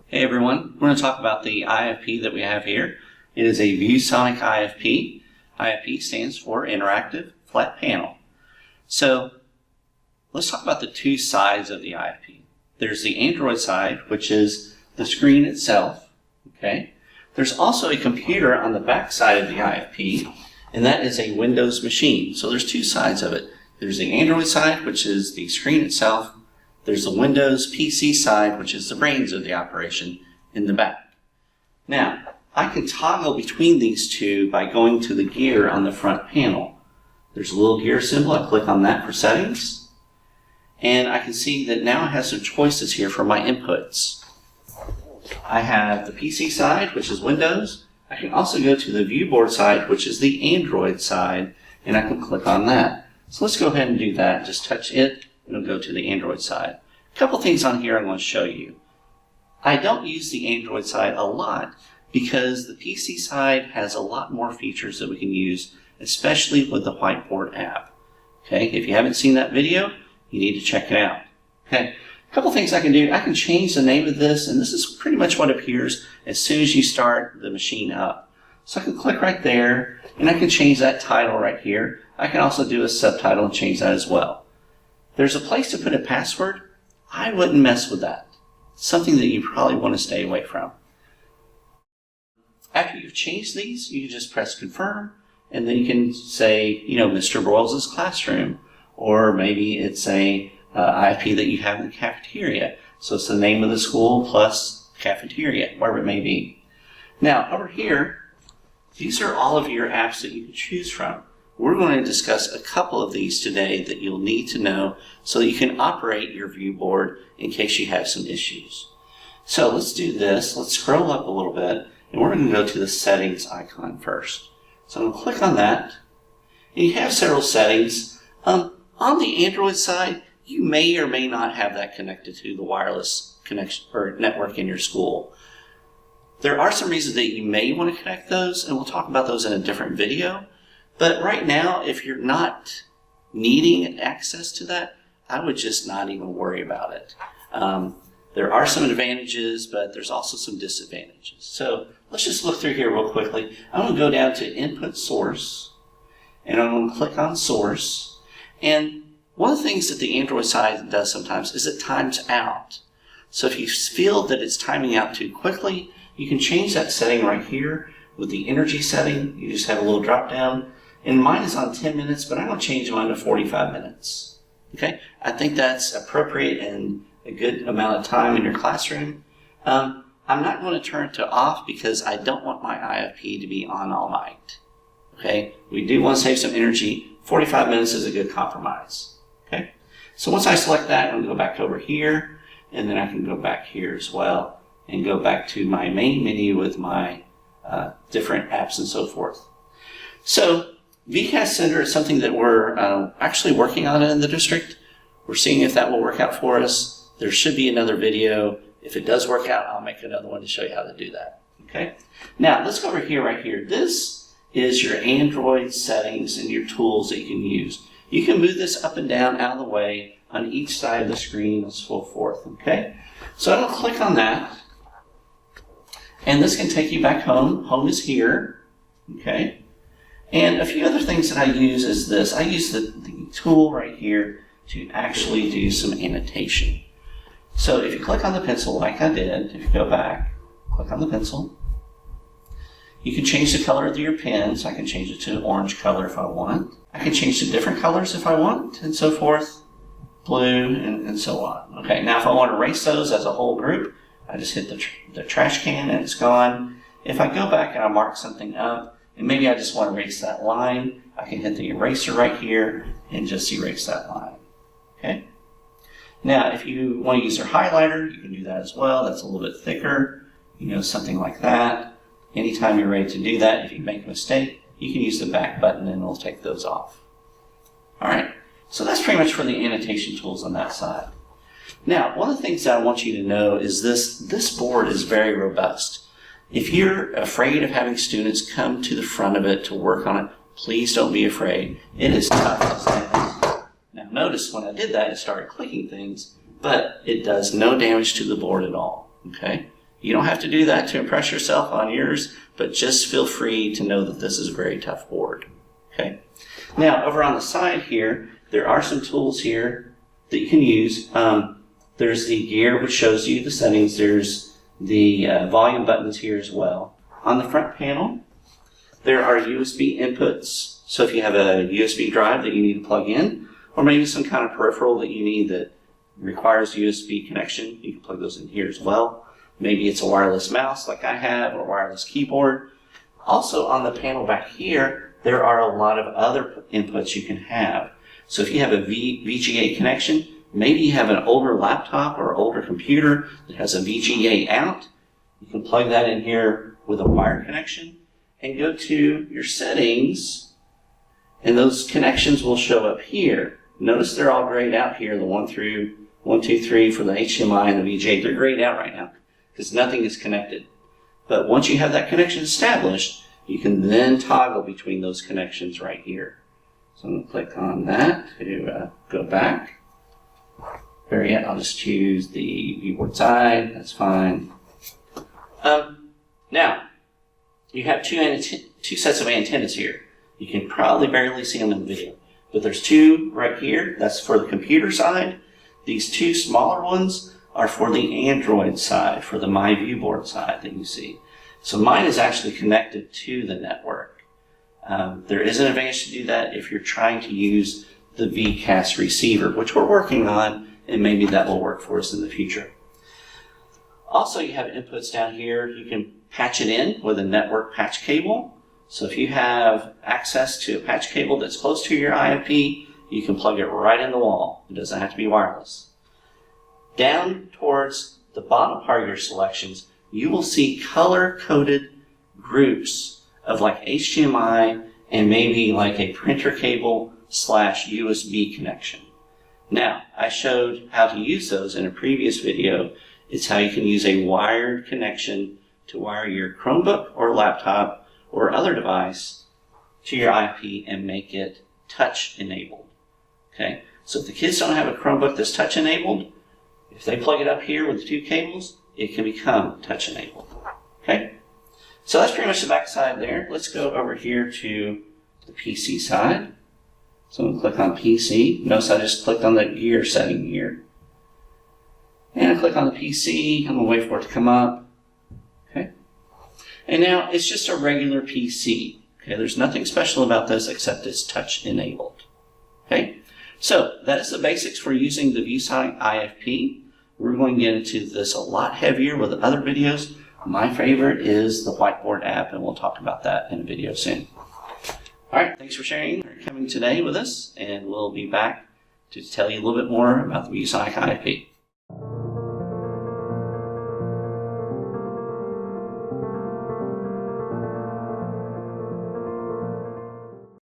Hey everyone, we're going to talk about the IFP that we have here. It is a ViewSonic IFP. IFP stands for Interactive Flat Panel. So let's talk about the two sides of the IFP. There's the Android side, which is the screen itself. Okay. There's also a computer on the back side of the IFP, and that is a Windows machine. So there's two sides of it. There's the Android side, which is the screen itself. There's the Windows PC side, which is the brains of the operation in the back. Now, I can toggle between these two by going to the gear on the front panel. There's a little gear symbol. I click on that for settings. And I can see that now I have some choices here for my inputs. I have the PC side, which is Windows. I can also go to the viewboard side, which is the Android side, and I can click on that. So let's go ahead and do that. Just touch it. It'll go to the Android side. A couple things on here I'm going to show you. I don't use the Android side a lot because the PC side has a lot more features that we can use, especially with the whiteboard app. Okay, if you haven't seen that video, you need to check it out. Okay, a couple things I can do. I can change the name of this, and this is pretty much what appears as soon as you start the machine up. So I can click right there, and I can change that title right here. I can also do a subtitle and change that as well. There's a place to put a password. I wouldn't mess with that. It's something that you probably want to stay away from. After you've changed these, you can just press confirm, and then you can say, Mr. Broyles' classroom, or maybe it's a IFP that you have in the cafeteria. So it's the name of the school plus cafeteria, wherever it may be. Now, over here, these are all of your apps that you can choose from. We're going to discuss a couple of these today that you'll need to know so that you can operate your view board in case you have some issues. So let's do this. Let's scroll up a little bit, and we're going to go to the settings icon first. So I'm going to click on that, and you have several settings. On the Android side, you may or may not have that connected to the wireless connection or network in your school. There are some reasons that you may want to connect those, and we'll talk about those in a different video. But right now, if you're not needing access to that, I would just not even worry about it. There are some advantages, but there's also some disadvantages. So let's just look through here real quickly. I'm going to go down to Input Source, and I'm going to click on Source. And one of the things that the Android side does sometimes is it times out. So if you feel that it's timing out too quickly, you can change that setting right here with the energy setting. You just have a little drop down. And mine is on 10 minutes, but I'm going to change mine to 45 minutes. Okay? I think that's appropriate and a good amount of time in your classroom. I'm not going to turn it to off because I don't want my IFP to be on all night. Okay? We do want to save some energy. 45 minutes is a good compromise. Okay? So once I select that, I'm going to go back over here, and then I can go back here as well and go back to my main menu with my different apps and so forth. So VCAS Center is something that we're actually working on in the district. We're seeing if that will work out for us. There should be another video. If it does work out, I'll make another one to show you how to do that. Okay. Now let's go over here, right here. This is your Android settings and your tools that you can use. You can move this up and down out of the way on each side of the screen and so forth. Okay. So I'm going to click on that, and this can take you back home. Home is here. Okay. And a few other things that I use is this. I use the tool right here to actually do some annotation. So if you click on the pencil like I did, if you go back, click on the pencil, you can change the color of your pen. So I can change it to an orange color if I want. I can change to different colors if I want, and so forth, blue, and so on. Okay, now if I want to erase those as a whole group, I just hit the trash can and it's gone. If I go back and I mark something up, and maybe I just want to erase that line, I can hit the eraser right here and just erase that line. Okay? Now, if you want to use your highlighter, you can do that as well. That's a little bit thicker, something like that. Anytime you're ready to do that, if you make a mistake, you can use the back button and it'll take those off. All right, so that's pretty much for the annotation tools on that side. Now, one of the things that I want you to know is this board is very robust. If you're afraid of having students come to the front of it to work on it, please don't be afraid. It is tough to stand. Now notice when I did that, it started clicking things, but it does no damage to the board at all. Okay? You don't have to do that to impress yourself on yours, but just feel free to know that this is a very tough board. Okay. Now, over on the side here, there are some tools here that you can use. There's the gear, which shows you the settings. There's the volume buttons here as well. On the front panel, there are USB inputs. So if you have a USB drive that you need to plug in, or maybe some kind of peripheral that you need that requires USB connection, you can plug those in here as well. Maybe it's a wireless mouse like I have, or a wireless keyboard. Also on the panel back here, there are a lot of other inputs you can have. So if you have a VGA connection, maybe you have an older laptop or older computer that has a VGA out, you can plug that in here with a wire connection and go to your settings, and those connections will show up here. Notice they're all grayed out here, the 1 through 1, 2, 3 for the HDMI and the VGA. They're grayed out right now because nothing is connected. But once you have that connection established, you can then toggle between those connections right here. So I'm going to click on that to go back. Better yet, I'll just choose the viewboard side. That's fine. Now, you have two sets of antennas here. You can probably barely see them in the video. But there's two right here. That's for the computer side. These two smaller ones are for the Android side, for the My Viewboard side that you see. So mine is actually connected to the network. There is an advantage to do that if you're trying to use the VCast receiver, which we're working on, and maybe that will work for us in the future. Also, you have inputs down here. You can patch it in with a network patch cable. So if you have access to a patch cable that's close to your IFP, you can plug it right in the wall. It doesn't have to be wireless. Down towards the bottom part of your selections, you will see color-coded groups of like HDMI and maybe like a printer cable / USB connection. Now, I showed how to use those in a previous video. It's how you can use a wired connection to wire your Chromebook or laptop or other device to your IFP and make it touch enabled. Okay, so if the kids don't have a Chromebook that's touch enabled, if they plug it up here with the two cables, it can become touch enabled. Okay, so that's pretty much the back side there. Let's go over here to the PC side. So I'm going to click on PC. Notice I just clicked on the gear setting here. And I click on the PC. I'm going to wait for it to come up. Okay. And now it's just a regular PC. Okay, there's nothing special about this except it's touch enabled. Okay, so that is the basics for using the ViewSonic IFP. We're going to get into this a lot heavier with other videos. My favorite is the whiteboard app, and we'll talk about that in a video soon. All right, thanks for sharing or coming today with us, and we'll be back to tell you a little bit more about the ViewSonic IFP.